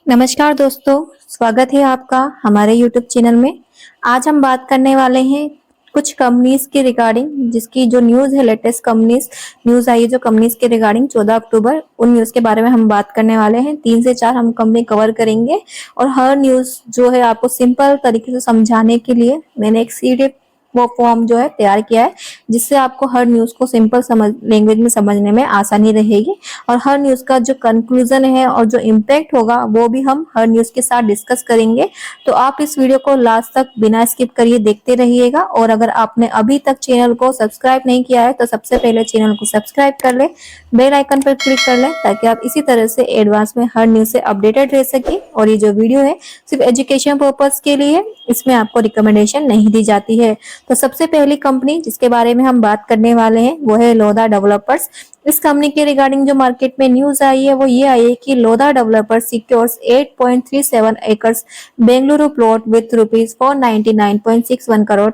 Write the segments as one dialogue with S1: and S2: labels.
S1: नमस्कार दोस्तों, स्वागत है आपका हमारे YouTube चैनल में। आज हम बात करने वाले हैं कुछ कंपनीज के रिगार्डिंग, जिसकी जो न्यूज़ है, लेटेस्ट कंपनीज न्यूज़ आई है जो कंपनीज के रिगार्डिंग 14 अक्टूबर, उन न्यूज़ के बारे में हम बात करने वाले हैं। 3 से 4 हम कंपनी कवर करेंगे और हर न्यूज़ जो है आपको सिंपल तरीके से समझाने के लिए मैंने एक सीरीज वो फॉर्म जो है तैयार किया है, जिससे आपको हर न्यूज़ को सिंपल समझ लैंग्वेज में समझने में आसानी रहेगी और हर न्यूज़ का जो कंक्लूजन है और जो इम्पैक्ट होगा वो भी हम हर न्यूज़ के साथ डिस्कस करेंगे। तो आप इस वीडियो को लास्ट तक बिना स्किप करिए देखते रहिएगा। और अगर आपने अभी तक चैनल को सब्सक्राइब नहीं किया है तो सबसे पहले चैनल को सब्सक्राइब कर ले, बेल आइकन पर क्लिक कर लें ताकि आप इसी तरह से एडवांस में हर न्यूज़ से अपडेटेड रह सके। और ये जो वीडियो है सिर्फ एजुकेशन पर्पज के लिए, इसमें आपको रिकमेंडेशन नहीं दी जाती है। तो सबसे पहली कंपनी जिसके बारे में हम बात करने वाले हैं वो है लोधा डेवलपर्स। इस कंपनी के रिगार्डिंग जो मार्केट में न्यूज आई है वो ये आई है कि Lodha developers secures 8.37 acres Bengaluru plot with rupees 499.61 crore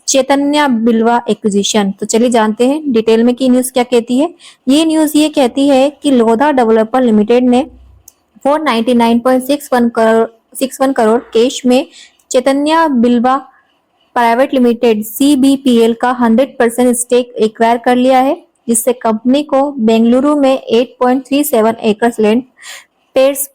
S1: Chaitanya Bilwa acquisition. तो चलिए जानते हैं डिटेल में कि न्यूज क्या कहती है। ये न्यूज ये कहती है कि लोधा डेवलपर लिमिटेड ने 499.61 करोड़ कैश में चैतन्य बिल्वा प्राइवेट लिमिटेड CBPL का 100% स्टेक एक्वायर कर लिया है, जिससे कंपनी को बेंगलुरु में 8.37 एकर्स लैंड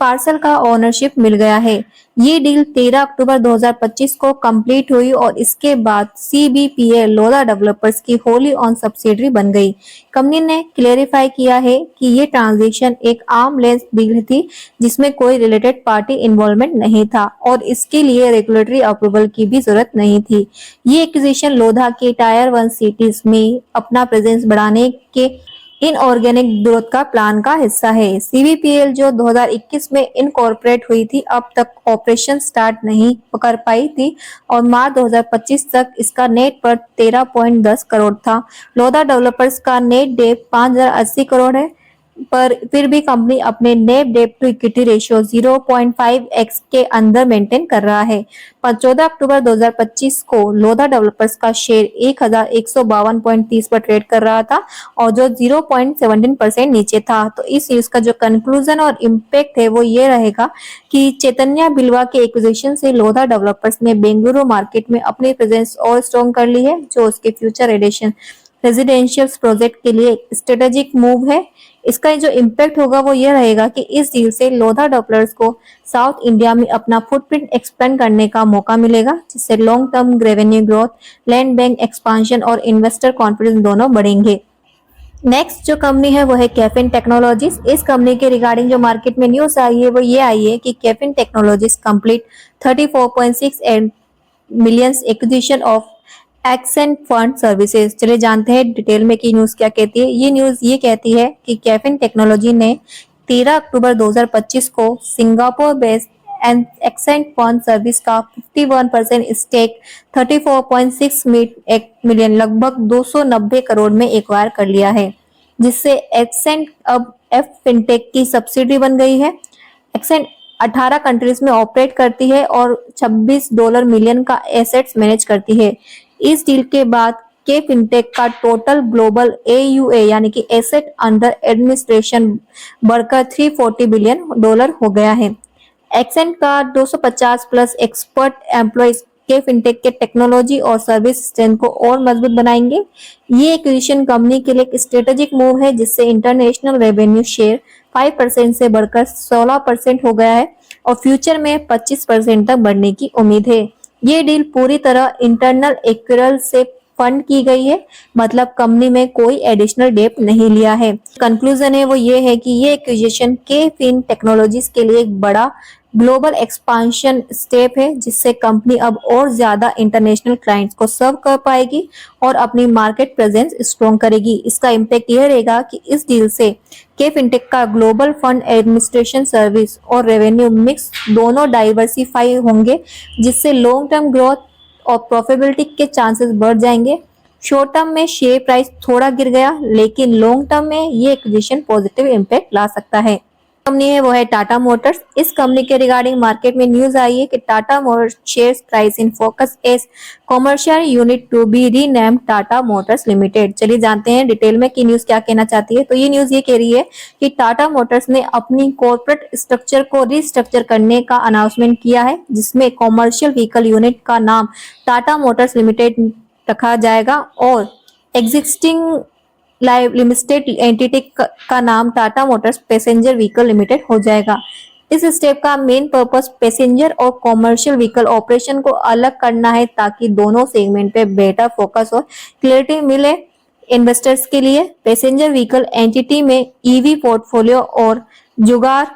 S1: पार्सल का ओनरशिप मिल गया है। ये डील 13 अक्टूबर 2025 को कंप्लीट हुई और इसके बाद CBPL लोधा डेवलपर्स की होली ऑन सब्सिडरी बन गई। कंपनी ने क्लेरिफाई किया है कि ये ट्रांजैक्शन एक आर्म लेंथ डील थी, जिसमें कोई रिलेटेड पार्टी इन्वॉल्वमेंट नहीं था और इसके लिए रेगुलेटरी अप्रूवल की भी जरूरत नहीं थी। ये एक्विजिशन लोधा के टायर 1 सिटीज में अपना प्रेजेंस बढ़ाने के इनऑर्गेनिक ग्रोथ का प्लान का हिस्सा है। CBPL जो 2021 में इनकॉर्पोरेट हुई थी, अब तक ऑपरेशन स्टार्ट नहीं कर पाई थी और मार्च 2025 तक इसका नेट पर 13.10 करोड़ था। लोधा डेवलपर्स का नेट डेट 5080 करोड़ है, पर फिर भी कंपनी अपने net debt to equity ratio 0.5x के अंदर मेंटेन कर रहा है। पर 14 अक्टूबर 2025 को लोधा डेवलपर्स का शेयर 1152.30 पर ट्रेड कर रहा था और जो 0.17% नीचे था। तो इस न्यूज का जो कंक्लूजन और इम्पैक्ट है वो ये रहेगा कि चैतन्य बिल्वा के एक्विजिशन से लोधा डेवलपर्स ने बेंगलुरु मार्केट में अपनी प्रेजेंस और स्ट्रॉन्ग कर ली है, जो उसके फ्यूचर एडिशन रेजिडेंशियल प्रोजेक्ट के लिए स्ट्रेटेजिक मूव है। इसका जो इम्पैक्ट होगा वो ये रहेगा कि इस डील से लोधा डेवलपर्स को साउथ इंडिया में अपना फुटप्रिंट एक्सपेंड करने का मौका मिलेगा, जिससे long term revenue growth, land bank expansion और इन्वेस्टर कॉन्फिडेंस दोनों बढ़ेंगे। नेक्स्ट जो कंपनी है वो है कैफिन टेक्नोलॉजीज। इस कंपनी के रिगार्डिंग जो मार्केट में न्यूज आई है वो ये आई है कि caffeine technologies complete 34.6 millions acquisition of accent fund services. चलिए जानते हैं डिटेल में कि न्यूज क्या कहती है। ये न्यूज ये कहती है कि कैफिन टेक्नोलॉजी ने 13 अक्टूबर 2025 को Singapore based accent fund service का 51% स्टेक 34.6 मिलियन लगभग 290 करोड़ में एक्वायर कर लिया है, जिससे एक्सेंट अब एफ फिनटेक की सब्सिडी बन गई है। एक्सेंट 18 कंट्रीज में ऑपरेट करती है और $26 मिलियन का एसेट्स मैनेज करती है। इस डील के बाद के फिनटेक का टोटल ग्लोबल AUA यानी कि एसेट अंडर एडमिनिस्ट्रेशन बढ़कर $340 बिलियन हो गया है। एक्सेंट का 250 plus expert employees K fintech के टेक्नोलॉजी और सर्विस स्ट्रेंथ को और मजबूत बनाएंगे। ये एक्विजिशन कंपनी के लिए एक स्ट्रेटेजिक मूव है, जिससे इंटरनेशनल रेवेन्यू शेयर 5% से बढ़कर 16% हो गया है और फ्यूचर में 25% तक बढ़ने की उम्मीद है। ये डील पूरी तरह इंटरनल एक्विरल से फंड की गई है, मतलब कंपनी में कोई एडिशनल डेट नहीं लिया है। कंक्लूजन है वो ये है कि ये एक्विजिशन के फिन टेक्नोलॉजीज के लिए एक बड़ा ग्लोबल एक्सपांशन स्टेप है, जिससे कंपनी अब और ज्यादा इंटरनेशनल क्लाइंट्स को सर्व कर पाएगी और अपनी मार्केट प्रेजेंस स्ट्रॉन्ग करेगी। इसका इम्पैक्ट यह रहेगा कि इस डील से के फिनटेक का ग्लोबल फंड एडमिनिस्ट्रेशन सर्विस और रेवेन्यू मिक्स दोनों डाइवर्सिफाई होंगे, जिससे लॉन्ग टर्म ग्रोथ और प्रॉफिटेबिलिटी के चांसेस बढ़ जाएंगे। शॉर्ट टर्म में शेयर प्राइस थोड़ा गिर गया, लेकिन लॉन्ग टर्म में ये एक्विजिशन पॉजिटिव इम्पैक्ट ला सकता है। कंपनी है वो है टाटा मोटर्स। इस कंपनी के रिगार्डिंग मार्केट में न्यूज आई है कि Tata motors shares price in focus as commercial unit to be renamed Tata motors limited. चलिए जानते हैं डिटेल में कि न्यूज क्या कहना चाहती है। तो ये न्यूज ये कह रही है कि टाटा मोटर्स ने अपनी कॉर्पोरेट स्ट्रक्चर को रिस्ट्रक्चर करने का अनाउंसमेंट किया है, जिसमें कॉमर्शियल व्हीकल यूनिट का नाम टाटा मोटर्स लिमिटेड रखा जाएगा और एग्जिस्टिंग लाइव लिमिटेड एंटिटी का नाम Tata Motors passenger vehicle limited हो जाएगा। इस स्टेप का मेन पर्पस पैसेंजर और कॉमर्शियल व्हीकल ऑपरेशन को अलग करना है, ताकि दोनों सेगमेंट पे बेटर फोकस और क्लियरिटी मिले इन्वेस्टर्स के लिए। पैसेंजर व्हीकल एंटिटी में ईवी पोर्टफोलियो और जुगाड़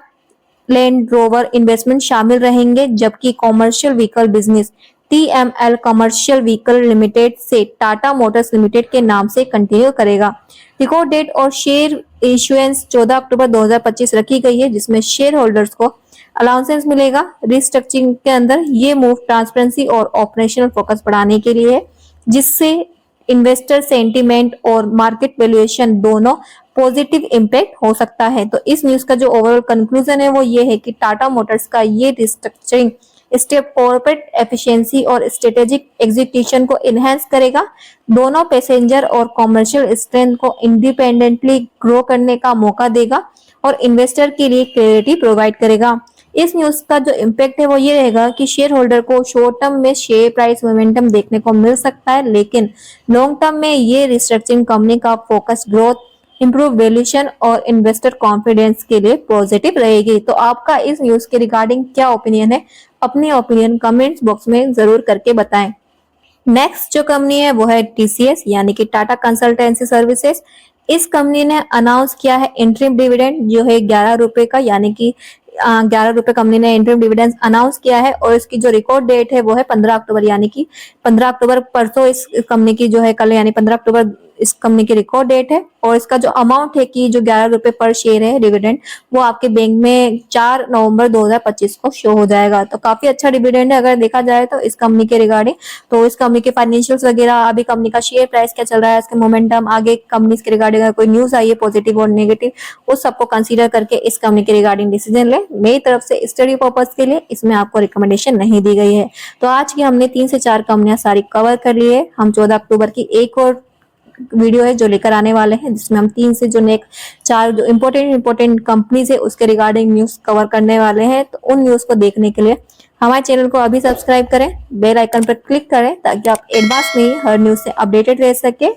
S1: लैंड रोवर इन्वेस्टमेंट शामिल रहेंगे, जबकि commercial vehicle business TML commercial vehicle limited से टाटा मोटर्स लिमिटेड के नाम से कंटिन्यू करेगा। रिकॉर्ड डेट और शेयर इशुएंस 14 अक्टूबर 2025 रखी गई है, जिसमें शेयर होल्डर्स को अलाउंसेंस मिलेगा। रिस्ट्रक्चरिंग के अंदर ये मूव ट्रांसपेरेंसी और ऑपरेशनल फोकस बढ़ाने के लिए है, जिससे इन्वेस्टर सेंटीमेंट और मार्केट वैल्यूएशन दोनों पॉजिटिव इम्पैक्ट हो सकता है। तो इस न्यूज का जो ओवरऑल कंक्लूजन है वो ये है कि टाटा मोटर्स का ये रिस्ट्रक्चरिंग स्टेप कॉर्पोरेट एफिशिएंसी और स्ट्रेटेजिक एग्जीक्यूशन को इनहेंस करेगा, दोनों पैसेंजर और कॉमर्शियल स्ट्रेंथ को इंडिपेंडेंटली ग्रो करने का मौका देगा और इन्वेस्टर के लिए क्लैरिटी प्रोवाइड करेगा। इस न्यूज का जो इम्पैक्ट है वो ये रहेगा कि शेयर होल्डर को शॉर्ट टर्म में शेयर प्राइस मोमेंटम देखने को मिल सकता है, लेकिन लॉन्ग टर्म में ये रिस्ट्रक्चरिंग कंपनी का फोकस ग्रोथ, इंप्रूव वैल्यूएशन और इन्वेस्टर कॉन्फिडेंस के लिए पॉजिटिव रहेगी। तो आपका इस न्यूज के रिगार्डिंग क्या ओपिनियन है, अपनी ओपिनियन कमेंट्स बॉक्स में जरूर करके बताएं। नेक्स्ट जो कंपनी है वो है TCS यानी कि टाटा कंसल्टेंसी सर्विसेज। इस कंपनी ने अनाउंस किया है इंटरिम डिविडेंड जो है 11 रुपए का, यानी कि 11 रुपए कंपनी ने इंटरिम डिविडेंड अनाउंस किया है और इसकी जो रिकॉर्ड डेट है वो है 15 अक्टूबर, यानी कि 15 अक्टूबर परसों इस कंपनी की जो है कल, यानी 15 अक्टूबर इस कंपनी की रिकॉर्ड डेट है। और इसका जो अमाउंट है कि जो 11 रुपए पर शेयर है डिविडेंड, वो आपके बैंक में 4 नवंबर 2025 को शो हो जाएगा। तो काफी अच्छा डिविडेंड है अगर देखा जाए तो इस कंपनी के रिगार्डिंग। तो इस कंपनी के फाइनेंशियल्स वगैरह, अभी कंपनी का शेयर प्राइस क्या चल रहा है, इसके मोमेंटम, आगे कंपनी के रिगार्डिंग अगर कोई न्यूज आई है पॉजिटिव और नेगेटिव, उस सबको कंसीडर करके इस कंपनी के रिगार्डिंग डिसीजन ले। मेरी तरफ से स्टडी पर्पज के लिए इसमें आपको रिकमेंडेशन नहीं दी गई है। तो आज की हमने 3 से 4 कंपनियां सारी कवर कर ली है। हम 14 अक्टूबर की एक और वीडियो है जो लेकर आने वाले हैं, जिसमें हम 3 से जो नेक्स्ट 4 जो इंपॉर्टेंट कंपनीज है उसके रिगार्डिंग न्यूज कवर करने वाले हैं। तो उन न्यूज को देखने के लिए हमारे चैनल को अभी सब्सक्राइब करें, बेल आइकन पर क्लिक करें, ताकि आप एडवांस में ही हर न्यूज से अपडेटेड रह सके।